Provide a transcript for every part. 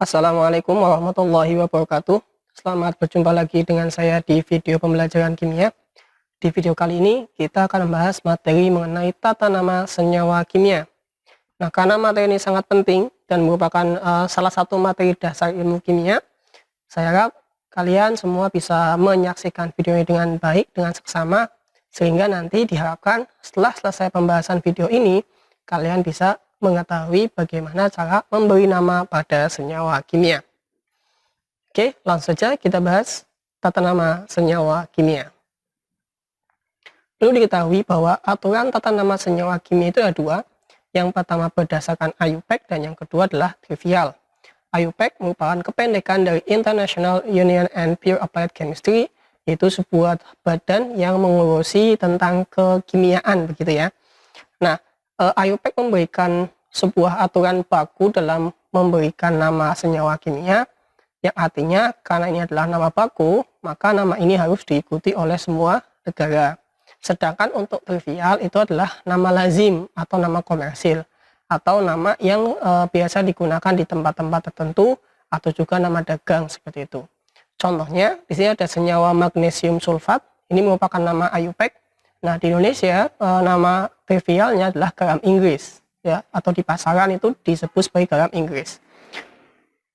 Assalamualaikum warahmatullahi wabarakatuh. Selamat berjumpa lagi dengan saya di video pembelajaran kimia. Di video kali ini kita akan membahas materi mengenai tata nama senyawa kimia. Nah, karena materi ini sangat penting dan merupakan salah satu materi dasar ilmu kimia, saya harap kalian semua bisa menyaksikan video ini dengan baik, dengan seksama, sehingga nanti diharapkan setelah selesai pembahasan video ini, kalian bisa mengetahui bagaimana cara memberi nama pada senyawa kimia. Oke, langsung saja kita bahas tata nama senyawa kimia. Perlu diketahui bahwa aturan tata nama senyawa kimia itu ada dua. Yang pertama berdasarkan IUPAC dan yang kedua adalah trivial. IUPAC merupakan kependekan dari International Union and Pure Applied Chemistry, yaitu sebuah badan yang mengurusi tentang kekimiaan begitu ya. Nah, IUPAC memberikan sebuah aturan baku dalam memberikan nama senyawa kimia, yang artinya karena ini adalah nama baku, maka nama ini harus diikuti oleh semua negara. Sedangkan untuk trivial itu adalah nama lazim atau nama komersil, atau nama yang biasa digunakan di tempat-tempat tertentu, atau juga nama dagang seperti itu. Contohnya, di sini ada senyawa magnesium sulfat, ini merupakan nama IUPAC. Nah, di Indonesia nama trivialnya adalah garam Inggris ya, atau di pasaran itu disebut sebagai garam Inggris.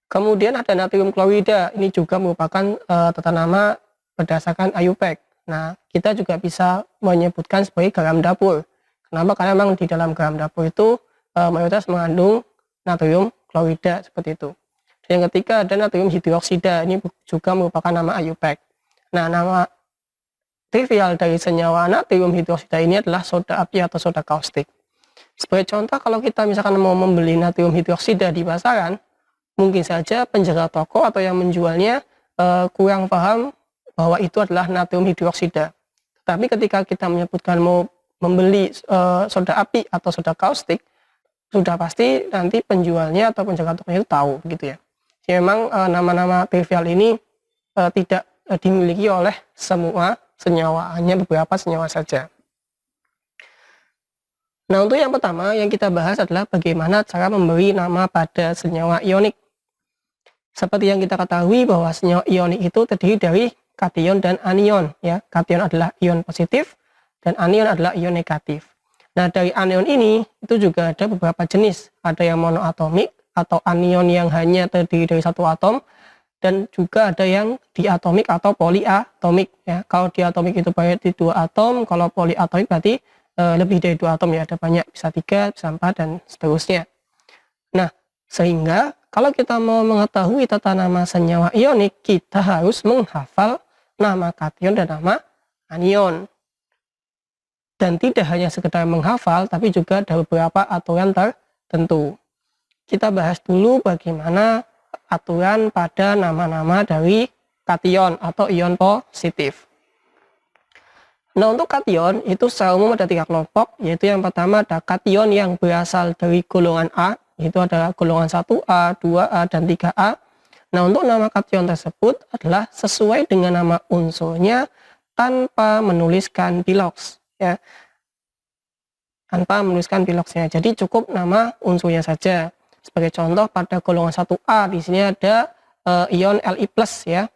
Kemudian ada natrium klorida, ini juga merupakan tata nama berdasarkan IUPAC. Nah, kita juga bisa menyebutkan sebagai garam dapur. Kenapa? Karena memang di dalam garam dapur itu mayoritas mengandung natrium klorida seperti itu. Dan yang ketiga ada natrium hidroksida, ini juga merupakan nama IUPAC. Nah, nama trivial dari senyawa natrium hidroksida ini adalah soda api atau soda kaustik. Sebagai contoh, kalau kita misalkan mau membeli natrium hidroksida di pasaran, mungkin saja penjaga toko atau yang menjualnya kurang paham bahwa itu adalah natrium hidroksida. Tapi ketika kita menyebutkan mau membeli soda api atau soda kaustik, sudah pasti nanti penjualnya atau penjaga tokonya itu tahu begitu ya. Jadi memang nama-nama trivial ini tidak dimiliki oleh semua senyawa, hanya beberapa senyawa saja. Nah, untuk yang pertama yang kita bahas adalah bagaimana cara memberi nama pada senyawa ionik. Seperti yang kita ketahui bahwa senyawa ionik itu terdiri dari kation dan anion ya. Kation adalah ion positif dan anion adalah ion negatif. Nah, dari anion ini itu juga ada beberapa jenis. Ada yang monoatomik atau anion yang hanya terdiri dari satu atom, dan juga ada yang diatomik atau poliatomik ya. Kalau diatomik itu berarti 2 atom, kalau poliatomik berarti lebih dari 2 atom ya, ada banyak, bisa 3, bisa 4 dan seterusnya. Nah, sehingga kalau kita mau mengetahui tata nama senyawa ionik, kita harus menghafal nama kation dan nama anion. Dan tidak hanya sekedar menghafal, tapi juga ada beberapa aturan tertentu. Kita bahas dulu bagaimana aturan pada nama-nama dari kation atau ion positif. Nah, untuk kation itu secara umum ada 3 kelompok, yaitu yang pertama ada kation yang berasal dari golongan A, yaitu adalah golongan 1A, 2A, dan 3A. Nah, untuk nama kation tersebut adalah sesuai dengan nama unsurnya tanpa menuliskan piloks ya. Tanpa menuliskan piloksnya. Jadi cukup nama unsurnya saja. Sebagai contoh pada golongan 1A di sini ada ion Li+ ya.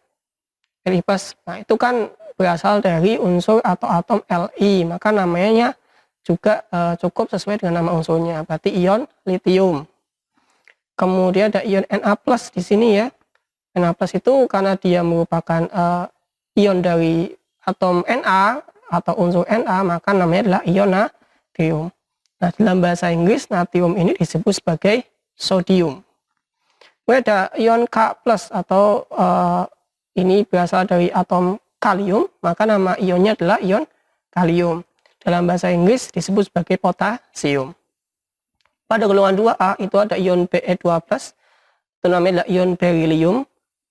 Li+. Nah, itu kan berasal dari unsur atau atom Li, maka namanya juga cukup sesuai dengan nama unsurnya, berarti ion litium. Kemudian ada ion Na+ di sini ya. Na+ itu karena dia merupakan ion dari atom Na atau unsur Na, maka namanya adalah ion natrium. Nah, dalam bahasa Inggris natrium ini disebut sebagai sodium. Kemudian ada ion K+ atau ini berasal dari atom kalium, maka nama ionnya adalah ion kalium. Dalam bahasa Inggris disebut sebagai potasium. Pada golongan 2A itu ada ion Be2+, itu namanya adalah ion berilium.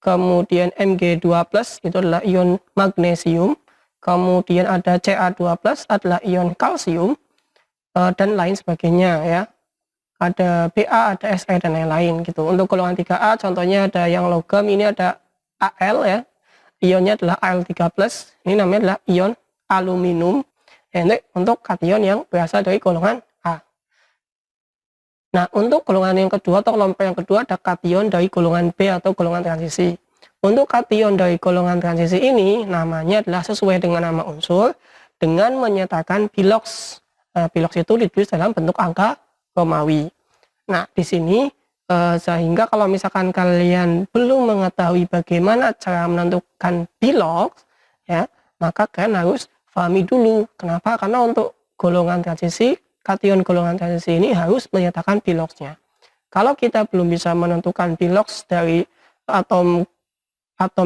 Kemudian Mg2+ itu adalah ion magnesium. Kemudian ada Ca2+ adalah ion kalsium, dan lain sebagainya ya. Ada Ba, ada Se dan lain-lain gitu. Untuk golongan 3A contohnya ada yang logam, ini ada Al ya. Ionnya adalah Al3+, ini namanya adalah ion aluminium. Untuk kation yang berasal dari golongan A. Nah, untuk golongan yang kedua atau kelompok yang kedua ada kation dari golongan B atau golongan transisi. Untuk kation dari golongan transisi ini namanya adalah sesuai dengan nama unsur dengan menyatakan bilox. Bilox itu ditulis dalam bentuk angka Romawi. Nah, di sini sehingga kalau misalkan kalian belum mengetahui bagaimana cara menentukan bilox, ya, maka kalian harus pahami dulu. Kenapa? Karena untuk golongan transisi, kation golongan transisi ini harus menyatakan biloxnya. Kalau kita belum bisa menentukan bilox dari atom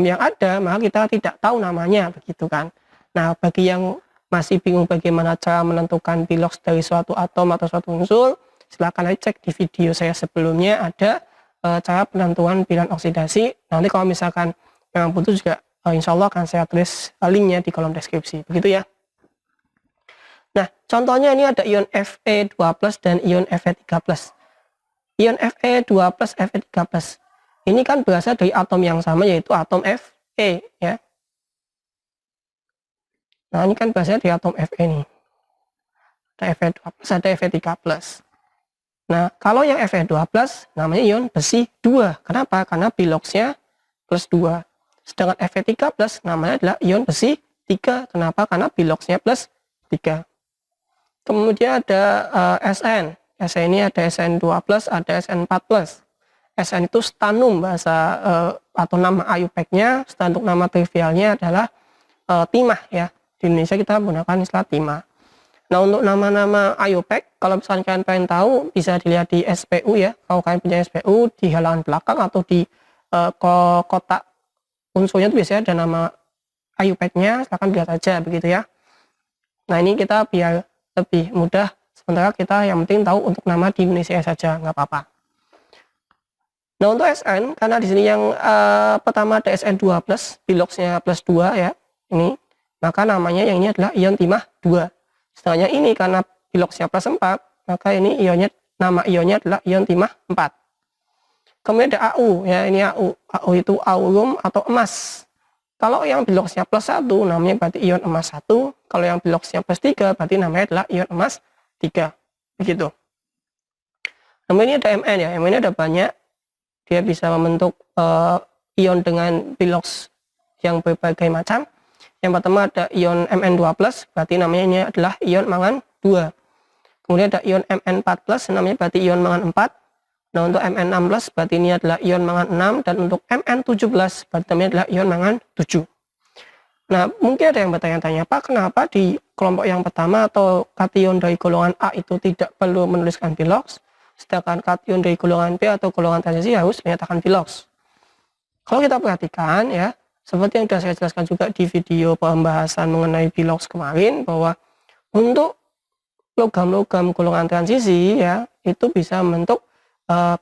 yang ada, maka kita tidak tahu namanya, begitu kan. Nah, bagi yang masih bingung bagaimana cara menentukan bilox dari suatu atom atau suatu unsur, silakan aja cek di video saya sebelumnya, ada cara penentuan bilangan oksidasi. Nanti kalau misalkan memang butuh juga, insya Allah akan saya tulis linknya di kolom deskripsi, begitu ya. Nah, contohnya ini ada ion Fe2+ dan ion Fe3+. Ion Fe2+, Fe3+. Ini kan berasal dari atom yang sama, yaitu atom Fe, ya. Nah, ini kan berasal dari atom Fe nih. Ada Fe2+, ada Fe3+. Nah, kalau yang Fe2+ namanya ion besi 2. Kenapa? Karena biloxnya +2. Sedangkan Fe3+ namanya adalah ion besi 3. Kenapa? Karena biloxnya +3. Kemudian ada Sn. Sn ini ada Sn2+, ada Sn4+. Sn itu stannum bahasa atau nama IUPAC-nya. Untuk nama trivialnya adalah timah, ya. Di Indonesia kita menggunakan istilah timah. Nah, untuk nama-nama IUPAC, kalau misalnya kalian pengen tahu, bisa dilihat di SPU, ya. Kalau kalian punya SPU, di halaman belakang atau di kotak unsurnya itu biasanya ada nama IUPAC-nya. Silahkan lihat aja, begitu ya. Nah, ini kita biar lebih mudah, sementara kita yang penting tahu untuk nama di Indonesia saja, nggak apa-apa. Nah, untuk Sn, karena di sini yang pertama ada Sn2+, biloxnya +2, ya, ini, maka namanya yang ini adalah ion timah 2. Sedangkan ini karena biloxnya +4, maka ini nama ionnya adalah ion timah 4. Kemudian ada Au, ya, ini Au. Au itu aurum atau emas. Kalau yang biloxnya +1 namanya berarti ion emas 1. Kalau yang biloxnya +3 berarti namanya adalah ion emas 3. Begitu. Namun ini ada Mn, ya. Mn ini ada banyak. Dia bisa membentuk ion dengan bilox yang berbagai macam. Yang pertama ada ion Mn2+, berarti namanya ini adalah ion mangan 2. Kemudian ada ion Mn4+, namanya berarti ion mangan 4. Nah, untuk Mn16 berarti ini adalah ion mangan 6, dan untuk Mn17 berarti namanya adalah ion mangan 7. Nah, mungkin ada yang bertanya-tanya, Pak, kenapa di kelompok yang pertama atau kation dari golongan A itu tidak perlu menuliskan bilox, sedangkan kation dari golongan B atau golongan transisi harus menyatakan bilox? Kalau kita perhatikan, ya, seperti yang sudah saya jelaskan juga di video pembahasan mengenai bilox kemarin, bahwa untuk logam-logam golongan transisi, ya, itu bisa membentuk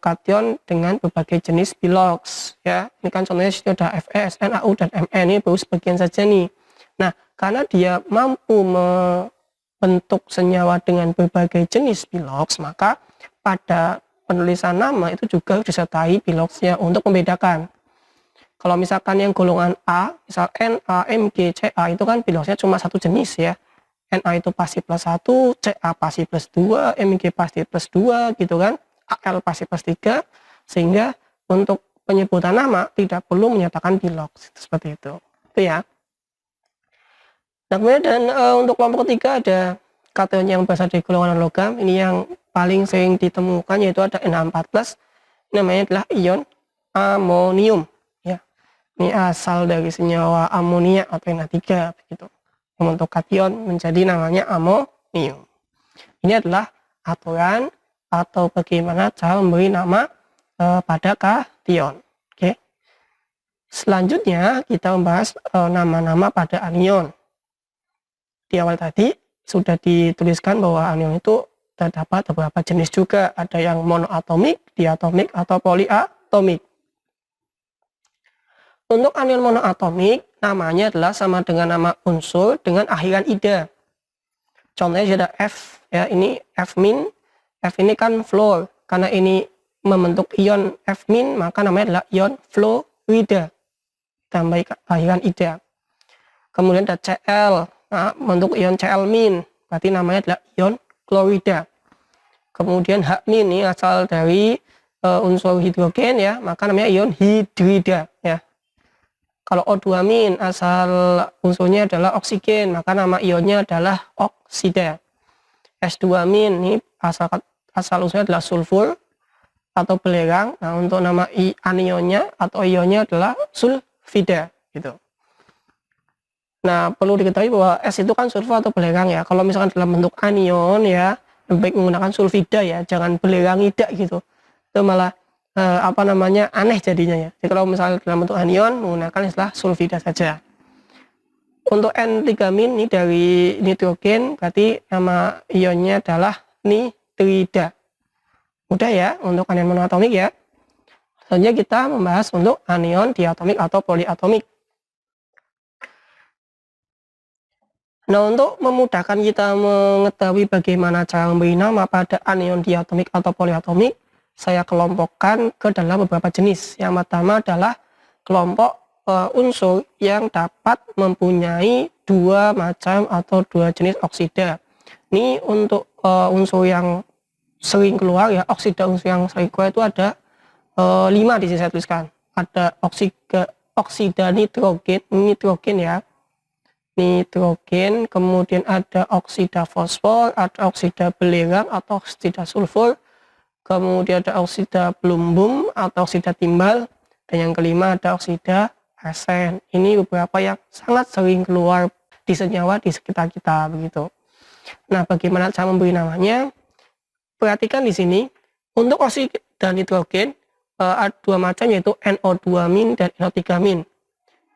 kation dengan berbagai jenis bilox, ya. Ini kan contohnya sudah Fe, Sn, Au, dan Mn, ini baru sebagian saja nih. Nah, karena dia mampu membentuk senyawa dengan berbagai jenis bilox, maka pada penulisan nama itu juga disertai biloxnya untuk membedakan. Kalau misalkan yang golongan A, misal Na, Mg, Ca, itu kan biloxnya cuma satu jenis, ya. Na itu pasti +1, Ca pasti +2, Mg pasti +2, gitu kan. Al pasti +3, sehingga untuk penyebutan nama tidak perlu menyatakan bilox, seperti itu. Itu ya. Nah, kemudian dan untuk kelompok ketiga ada kation yang berasal dari golongan logam. Ini yang paling sering ditemukan, yaitu ada Na4+, namanya adalah ion amonium, ya. Ini asal dari senyawa amonia atau Na3, begitu. Membentuk kation menjadi namanya amonium. Ini adalah aturan atau bagaimana cara memberi nama pada kation. Oke. Selanjutnya kita membahas nama-nama pada anion. Di awal tadi sudah dituliskan bahwa anion itu terdapat beberapa jenis juga. Ada yang monoatomik, diatomik, atau poliatomik. Untuk anion monoatomik, namanya adalah sama dengan nama unsur dengan akhiran ida. Contohnya ada F, ya, ini F-. F ini kan fluor, karena ini membentuk ion F-, maka namanya adalah ion fluorida, tambah akhiran ida. Kemudian ada Cl, nah, membentuk ion Cl-, berarti namanya adalah ion klorida. Kemudian H- ini asal dari unsur hidrogen ya, maka namanya ion hidrida ya. Kalau O2- asal unsurnya adalah oksigen, maka nama ionnya adalah oksida. S2- ini asal unsurnya adalah sulfur atau belerang. Nah, untuk nama anionnya atau ionnya adalah sulfida gitu. Nah, perlu diketahui bahwa S itu kan sulfur atau belerang ya. Kalau misalkan dalam bentuk anion ya, lebih baik menggunakan sulfida ya, jangan belerangida gitu. Itu malah aneh jadinya ya. Jadi kalau misalnya dalam bentuk anion menggunakan istilah sulfida saja. Untuk N3- ini dari nitrogen, berarti nama ionnya adalah nitrida. Mudah ya untuk anion monoatomik ya. Selanjutnya kita membahas untuk anion diatomik atau poliatomik. Nah, untuk memudahkan kita mengetahui bagaimana cara memberi nama pada anion diatomik atau poliatomik, saya kelompokkan ke dalam beberapa jenis. Yang pertama adalah kelompok unsur yang dapat mempunyai dua macam atau dua jenis oksida. Ini untuk unsur yang sering keluar ya, oksida unsur yang sering keluar itu ada 5 di sini saya tuliskan. Ada oksida nitrogen ya, nitrogen, kemudian ada oksida fosfor, ada oksida belerang atau oksida sulfur, kemudian ada oksida plumbum atau oksida timbal, dan yang kelima ada oksida arsen. Ini beberapa yang sangat sering keluar di senyawa di sekitar kita begitu. Nah, bagaimana cara memberi namanya? Perhatikan di sini untuk oksida nitrogen ada dua macam, yaitu NO2- dan NO3-.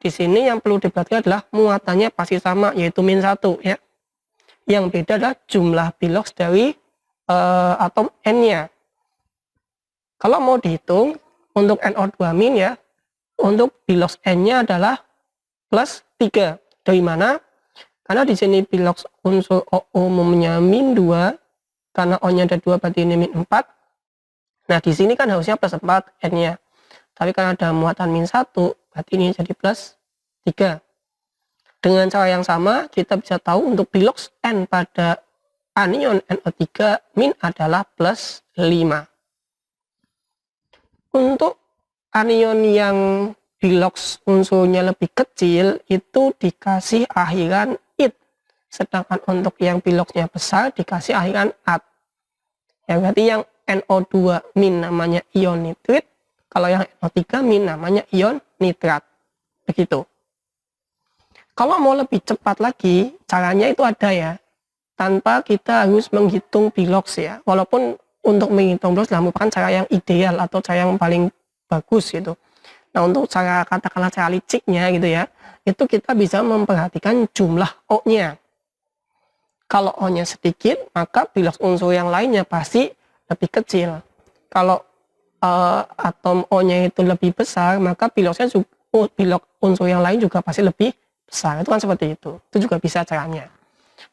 Di sini yang perlu diperhatikan adalah muatannya pasti sama, yaitu -1 ya. Yang beda adalah jumlah biloks dari atom N-nya. Kalau mau dihitung untuk NO2- ya, untuk biloks N-nya adalah +3. Dari mana? Karena di sini biloks unsur O umumnya -2, karena O-nya ada 2 berarti ini -4. Nah, di sini kan harusnya +4 N-nya. Tapi karena ada muatan -1, berarti ini jadi +3. Dengan cara yang sama, kita bisa tahu untuk biloks N pada anion NO3- adalah +5. Untuk anion yang biloks unsurnya lebih kecil, itu dikasih akhiran -id. Sedangkan untuk yang biloksnya besar, dikasih akhiran -at. Ya, berarti yang NO2- namanya ion nitrit, kalau yang NO3- namanya ion nitrat. Begitu. Kalau mau lebih cepat lagi, caranya itu ada ya. Tanpa kita harus menghitung biloks ya. Walaupun untuk menghitung biloks merupakan cara yang ideal atau cara yang paling bagus gitu. Nah, untuk cara katakanlah cara liciknya gitu ya, itu kita bisa memperhatikan jumlah O-nya. Kalau O-nya sedikit, maka biloks unsur yang lainnya pasti lebih kecil. Kalau atom O-nya itu lebih besar, maka biloks unsur yang lain juga pasti lebih besar. Itu kan seperti itu. Itu juga bisa caranya.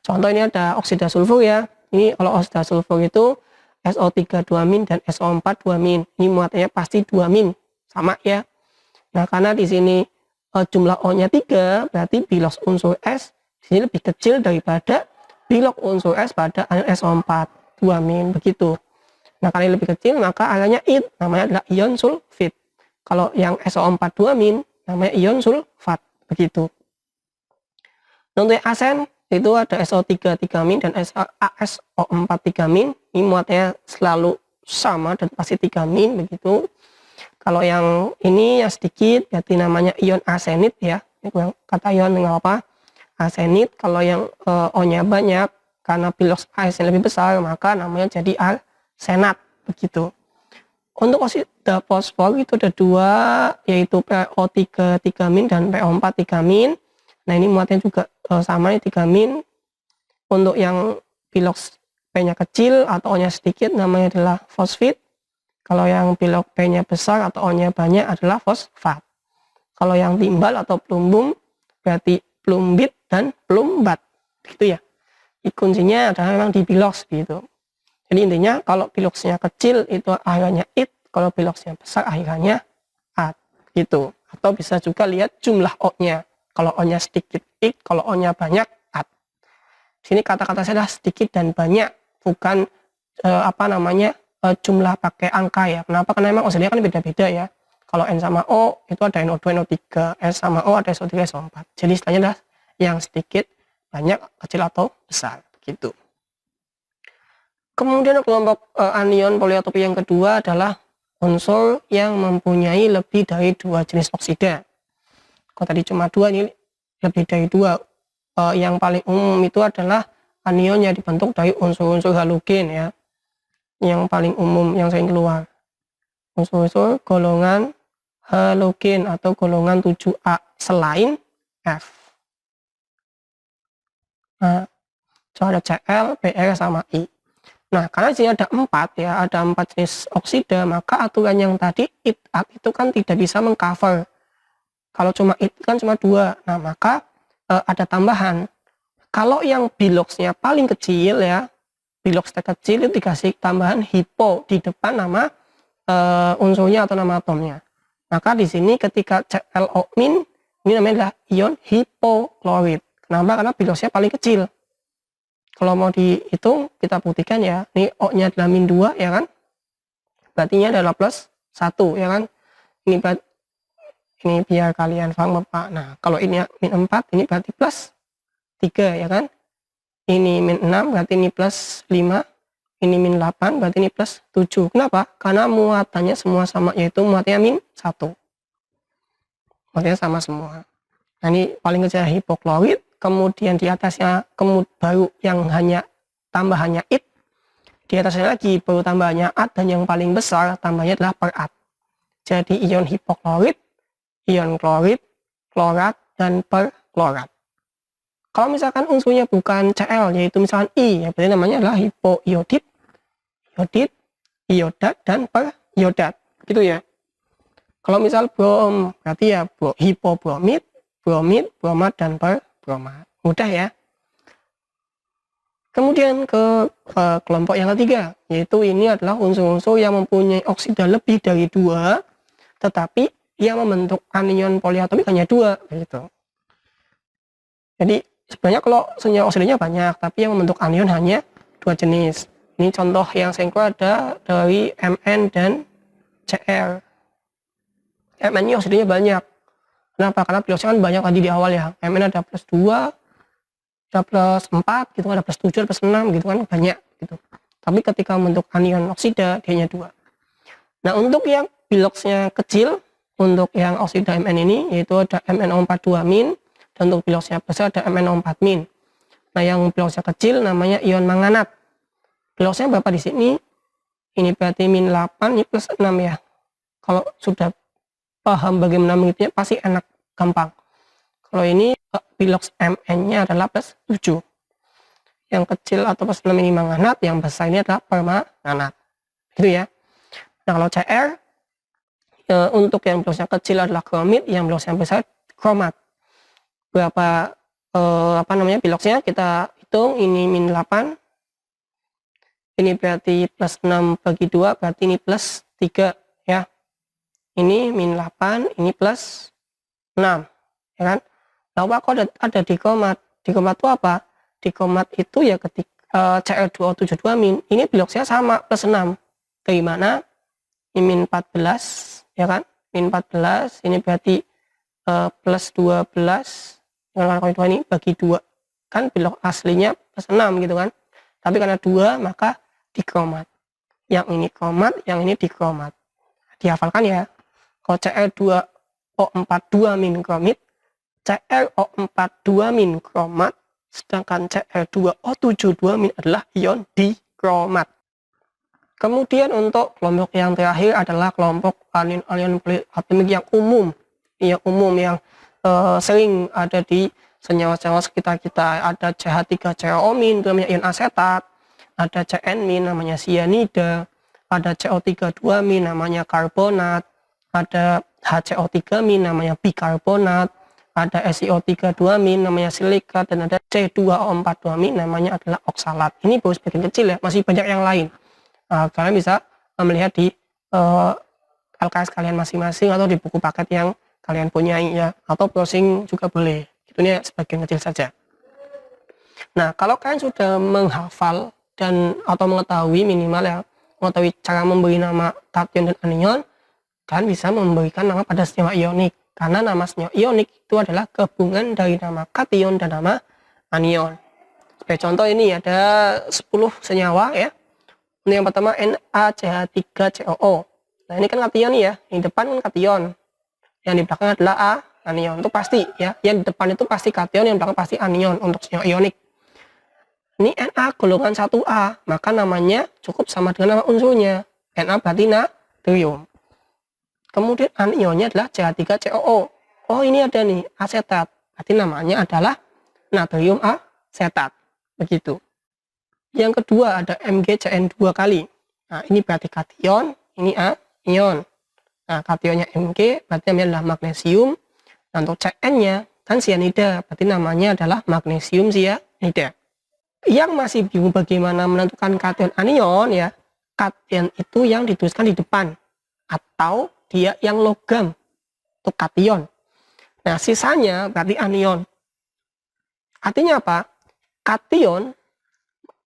Contoh ini ada oksida sulfur ya. Ini kalau oksida sulfur itu SO3 2- dan SO4 2-. Ini muatannya pasti 2-. Sama ya. Nah, karena di sini jumlah O-nya 3, berarti biloks unsur S di sini lebih kecil daripada biloks unsur S pada anion SO4 2-. Begitu. Nah, karena lebih kecil, maka akhirnya id, namanya adalah ion sulfit. Kalau yang SO4 2-, namanya ion sulfat. Begitu. Nah, untuk yang arsen, itu ada SO3 3- dan ASO4 3-. Ini muatannya selalu sama dan pasti 3-. Begitu. Kalau yang ini yang sedikit, berarti namanya ion arsenit ya. Kata ion nggak apa. Arsenit. Kalau yang O-nya banyak, karena biloks arsen lebih besar, maka namanya jadi arsenat. Begitu. Untuk oksida fosfor itu ada 2, yaitu PO3 3- dan PO4 3-. Nah, ini muatannya juga sama nih 3-. Untuk yang biloks P-nya kecil atau O-nya sedikit, namanya adalah fosfit. Kalau yang biloks P-nya besar atau O-nya banyak adalah fosfat. Kalau yang timbal atau plumbum, berarti plumbit dan plumbat. Gitu ya. Kuncinya adalah memang di biloks gitu. Jadi intinya kalau biloksnya kecil itu akhirannya id, kalau biloksnya besar akhirannya at. Gitu. Atau bisa juga lihat jumlah O-nya. Kalau O-nya sedikit id, kalau O-nya banyak at. Sini kata-kata saya adalah sedikit dan banyak, bukan jumlah pakai angka ya. Kenapa? Karena memang oksidanya kan beda-beda ya. Kalau N sama O itu ada NO2, NO3, S sama O ada SO3, SO4. Jadi istilahnya adalah yang sedikit, banyak, kecil atau besar gitu. Kemudian kelompok anion poliatopi yang kedua adalah unsur yang mempunyai lebih dari 2 jenis oksida. Kalau tadi cuma 2, ini lebih dari 2. Yang paling umum itu adalah anion yang dibentuk dari unsur-unsur halogen ya. Yang paling umum yang sering keluar. Unsur-unsur golongan halogen atau golongan 7A selain F. Nah, ada Cl, Br sama I. Nah, karena di sini ada 4 ya, ada 4 jenis oksida, maka aturan yang tadi it-at itu kan tidak bisa mengcover. Kalau cuma it kan cuma 2. Nah, maka ada tambahan. Kalau yang biloxnya paling kecil ya, bilox terkecil itu dikasih tambahan hipo di depan nama unsurnya atau nama atomnya. Maka di sini ketika ClO- ini namanya adalah ion hipoklorid. Kenapa? Karena biloxnya paling kecil. Kalau mau dihitung kita buktikan ya, ini O-nya adalah -2 ya kan, berarti ini adalah +1 ya kan, ini biar kalian paham Pak. Nah, kalau ini -4 ini berarti +3 ya kan, ini -6 berarti ini +5, ini -8 berarti ini +7. Kenapa? Karena muatannya semua sama, yaitu muatannya -1, muatannya sama semua. Nah, ini paling kecil hipoklorid. Kemudian di atasnya baru yang hanya tambahannya it, di atasnya lagi baru tambahannya at, dan yang paling besar tambahnya adalah perat. Jadi ion hipoklorid, ion klorid, klorat, dan perklorat. Kalau misalkan unsurnya bukan Cl, yaitu misalkan I, ya berarti namanya adalah hipoiodit, iodit, iodat, dan periodat gitu ya. Kalau misal brom, berarti ya hipobromid, bromid, bromat, dan perbromad. Mudah ya. Kemudian ke kelompok yang ketiga, yaitu ini adalah unsur-unsur yang mempunyai oksida lebih dari 2, tetapi yang membentuk anion poliatomik hanya 2 gitu. Jadi sebenarnya kalau senyawa oksidanya banyak, tapi yang membentuk anion hanya 2 jenis. Ini contoh yang sering ada dari Mn dan Cr. Mn ini oksidanya banyak. Kenapa? Karena biloxnya kan banyak tadi di awal ya. Mn ada +2, ada +4 gitu, ada +7, ada +6 gitu kan, banyak gitu. Tapi ketika membentuk anion oksida dia hanya 2. Nah, untuk yang biloxnya kecil, untuk yang oksida Mn ini yaitu ada MnO42-, dan untuk biloxnya besar ada MnO4-. Nah, yang biloxnya kecil namanya ion manganat. Biloxnya berapa di sini? Ini berarti -8, ini +6 ya. Kalau sudah paham bagaimana menghitungnya pasti enak, gampang. Kalau ini bilox Mn-nya adalah +7. Yang kecil atau +6 ini manganat, yang besar ini adalah permanganat. Gitu ya. Nah, kalau Cr untuk yang biloxnya kecil adalah kromid, yang biloxnya besar kromat. Berapa biloxnya kita hitung, ini -8. Ini berarti +6 bagi 2 berarti ini +3 ya. Ini -8, ini +6 ya kan. Lalu kok ada dikromat. Dikromat itu apa? Dikromat itu ya ketika Cl2O72- ini biloxnya sama +6. Dari mana? Ini -14 ya kan. -14 ini berarti +12 dengan kawan ini bagi 2. Kan bilox aslinya +6 gitu kan. Tapi karena 2 maka dikromat. Yang ini kromat, yang ini dikromat. Dihafalkan ya. Kalau Cl2O42- kromit, Cl-O42- kromat, sedangkan Cl2O72- adalah ion dikromat. Kemudian untuk kelompok yang terakhir adalah kelompok anion poliatomik yang umum. Yang umum yang sering ada di senyawa-senyawa sekitar kita. Ada CH3COO- itu namanya ion asetat, ada CN- namanya sianida, ada CO32- namanya karbonat, ada HCO3- namanya bikarbonat, ada SiO32- namanya silikat, dan ada C2O42- namanya adalah oksalat. Ini baru sebagian kecil ya, masih banyak yang lain. Kalian bisa melihat di LKS kalian masing-masing atau di buku paket yang kalian punyai ya, atau browsing juga boleh. Itu sebagian kecil saja. Nah, kalau kalian sudah menghafal dan atau mengetahui minimal ya, mengetahui cara memberi nama kation dan anion, kan bisa memberikan nama pada senyawa ionik. Karena nama senyawa ionik itu adalah gabungan dari nama kation dan nama anion. Sebagai contoh ini ada 10 senyawa ya. Ini yang pertama NaCH3COO. Nah ini kan kation ya, yang depan kan kation, yang di belakang adalah anion. Itu pasti ya, yang di depan itu pasti kation, yang di belakang pasti anion untuk senyawa ionik. Ini Na golongan 1A, maka namanya cukup sama dengan nama unsurnya. Na berarti natrium. Kemudian anionnya adalah CH3COO. Oh ini ada nih asetat, berarti namanya adalah natrium asetat. Begitu. Yang kedua ada MgCN 2 kali. Nah ini berarti kation, ini anion. Nah kationnya Mg berarti namanya adalah magnesium. Nah, untuk Cn-nya kan sianida, berarti namanya adalah magnesium sianida. Yang masih bingung bagaimana menentukan kation anion ya, kation itu yang dituliskan di depan atau dia yang logam untuk kation. Nah sisanya berarti anion. Artinya apa? Kation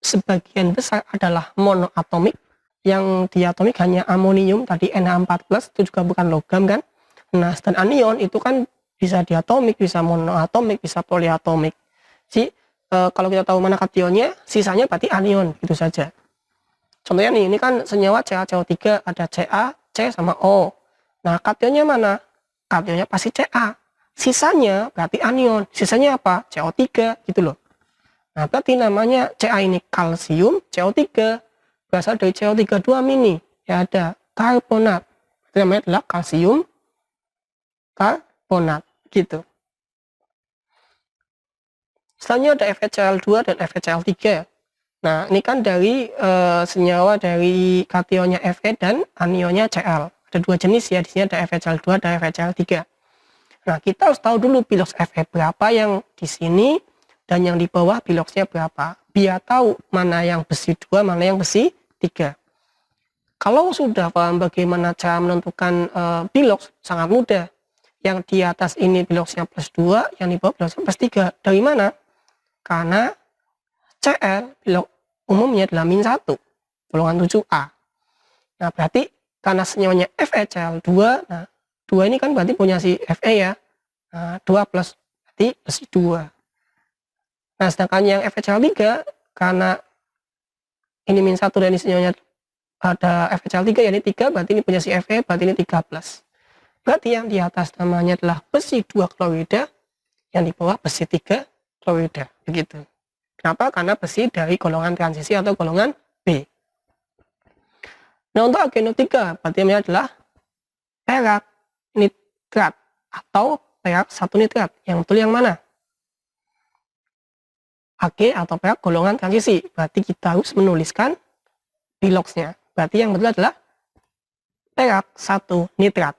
sebagian besar adalah monoatomik, yang diatomik hanya amonium tadi NH4+, itu juga bukan logam kan. Nah dan anion itu kan bisa diatomik, bisa monoatomik, bisa poliatomik. Kalau kita tahu mana kationnya, sisanya berarti anion, gitu saja. Contohnya nih, ini kan senyawa CaCO3, ada Ca, C sama O. Nah kationnya mana? Kationnya pasti Ca. Sisanya berarti anion. Sisanya apa? CO3 gitu loh. Nah berarti namanya Ca ini kalsium, CO3 berasal dari CO3 2 mini. Ya ada karbonat. Itu namanya adalah kalsium karbonat gitu. Selanjutnya ada FeCl2 dan FeCl3. Nah ini kan dari senyawa dari kationnya Fe dan anionnya Cl. Ada dua jenis ya, di sini ada FeCl2 dan FeCl3. Nah kita harus tahu dulu biloks Fe berapa yang di sini dan yang di bawah biloksnya berapa, biar tahu mana yang besi 2, mana yang besi 3. Kalau sudah paham bagaimana cara menentukan biloks, sangat mudah. Yang di atas ini biloksnya +2, yang di bawah biloksnya +3. Dari mana? Karena Cl bilok umumnya adalah -1, golongan 7A. Nah berarti karena senyawanya FeCl2, nah 2 ini kan berarti punya si Fe ya. Nah 2 plus berarti besi 2. Nah sedangkan yang FeCl3 karena ini -1 dan ini senyawanya ada FeCl3 ya, ini 3, berarti ini punya si Fe, berarti ini 3+. Berarti yang di atas namanya adalah besi 2 klorida, yang di bawah besi 3 klorida, begitu. Kenapa? Karena besi dari golongan transisi atau golongan B. Nah untuk alkeno 3 berarti namanya adalah perak nitrat atau perak 1 nitrat. Yang betul yang mana? Ag atau perak golongan transisi. Berarti kita harus menuliskan biloksnya. Berarti yang betul adalah perak 1 nitrat.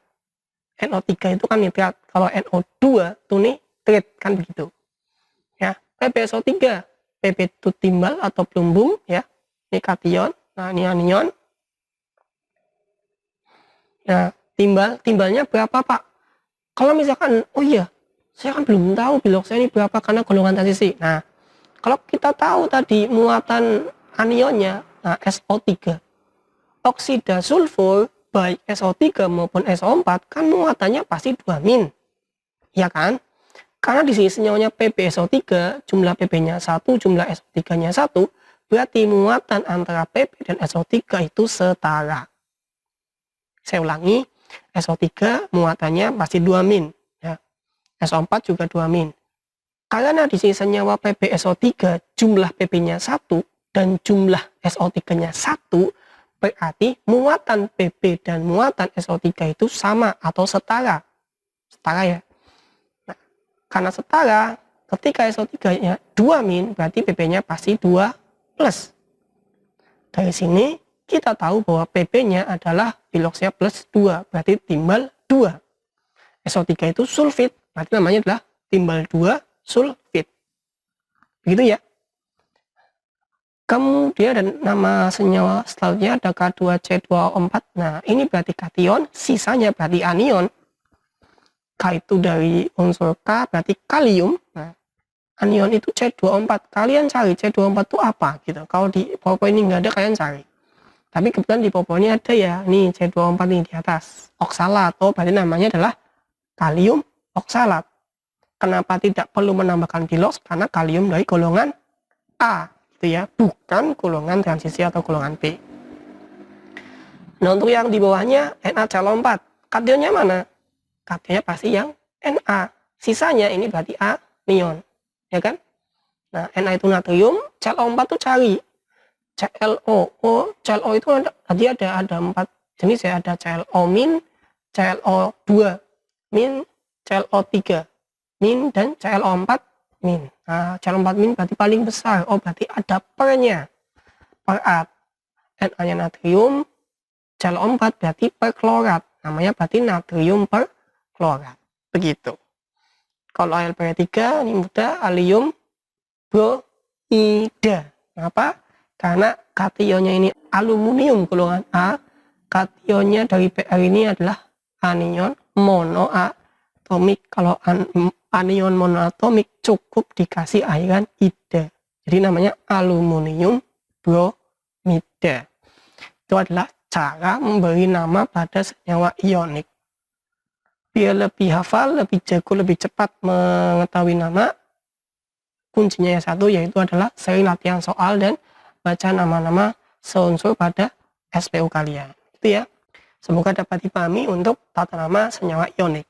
NO3 itu kan nitrat. Kalau NO2 itu nitrit, kan begitu. Ya, PbSO3, Pp itu timbal atau plumbum ya. Ini kation, nah ini anion. Nah, timbalnya berapa, Pak? Kalau misalkan, oh iya, saya kan belum tahu bilok saya ini berapa karena golongan transisi. Nah, kalau kita tahu tadi muatan anionnya, nah SO3. Oksida sulfur baik SO3 maupun SO4 kan muatannya pasti 2 min. Ya kan? Karena di sini senyawanya PbSO3, jumlah Pb-nya 1, jumlah SO3-nya 1, berarti muatan antara Pb dan SO3 itu setara. Saya ulangi, SO3 muatannya pasti 2 min. Ya. SO4 juga 2 min. Karena di sini senyawa PbSO3 jumlah Pb-nya 1 dan jumlah SO3-nya 1, berarti muatan Pb dan muatan SO3 itu sama atau setara. Setara ya. Nah, karena setara, ketika SO3-nya 2 min, berarti Pb-nya pasti 2 plus. Dari sini kita tahu bahwa Pb-nya adalah biloksnya +2, berarti timbal 2. SO3 itu sulfit, berarti namanya adalah timbal 2 sulfit. Begitu ya. Kemudian dan nama senyawa selanjutnya ada K2C2O4. Nah, ini berarti kation, sisanya berarti anion. K itu dari unsur K berarti kalium. Nah, anion itu C24. Kalian cari C24 itu apa gitu. Kalau di PowerPoint ini nggak ada, kalian cari. Tapi kebetulan di PowerPoint ini ada ya. Nih C24 ini di atas. Oksalat. Oh, berarti namanya adalah kalium oksalat. Kenapa tidak perlu menambahkan piloks? Karena kalium dari golongan A, gitu ya, bukan golongan transisi atau golongan B. Nah, untuk yang di bawahnya NaCl4, kationnya mana? Kationnya pasti yang Na. Sisanya ini berarti anion, ya kan? Nah, Na itu natrium, ClO4 tuh cari ClO. Oh, ClO itu tadi ada 4 jenis ya, ada ClO min, ClO2 min, ClO3 min, dan ClO4 min. Nah, ClO4 min berarti paling besar. Oh, berarti ada pernya. Perat. Na-nya natrium, ClO4 berarti perklorat. Namanya berarti natrium perklorat. Begitu. Kalau AlPr3 ini mudah, aluminium bromida. Kenapa? Karena kationnya ini aluminium golongan A, kationnya dari Pr ini adalah anion monoatomik. Kalau anion monoatomik cukup dikasih airan ida. Jadi namanya aluminium bromida. Itu adalah cara memberi nama pada senyawa ionik. Biar lebih hafal, lebih jago, lebih cepat mengetahui nama, kuncinya yang satu yaitu adalah sering latihan soal dan baca nama-nama seunsur pada SPU kalian. Itu ya. Semoga dapat dipahami untuk tata nama senyawa ionik.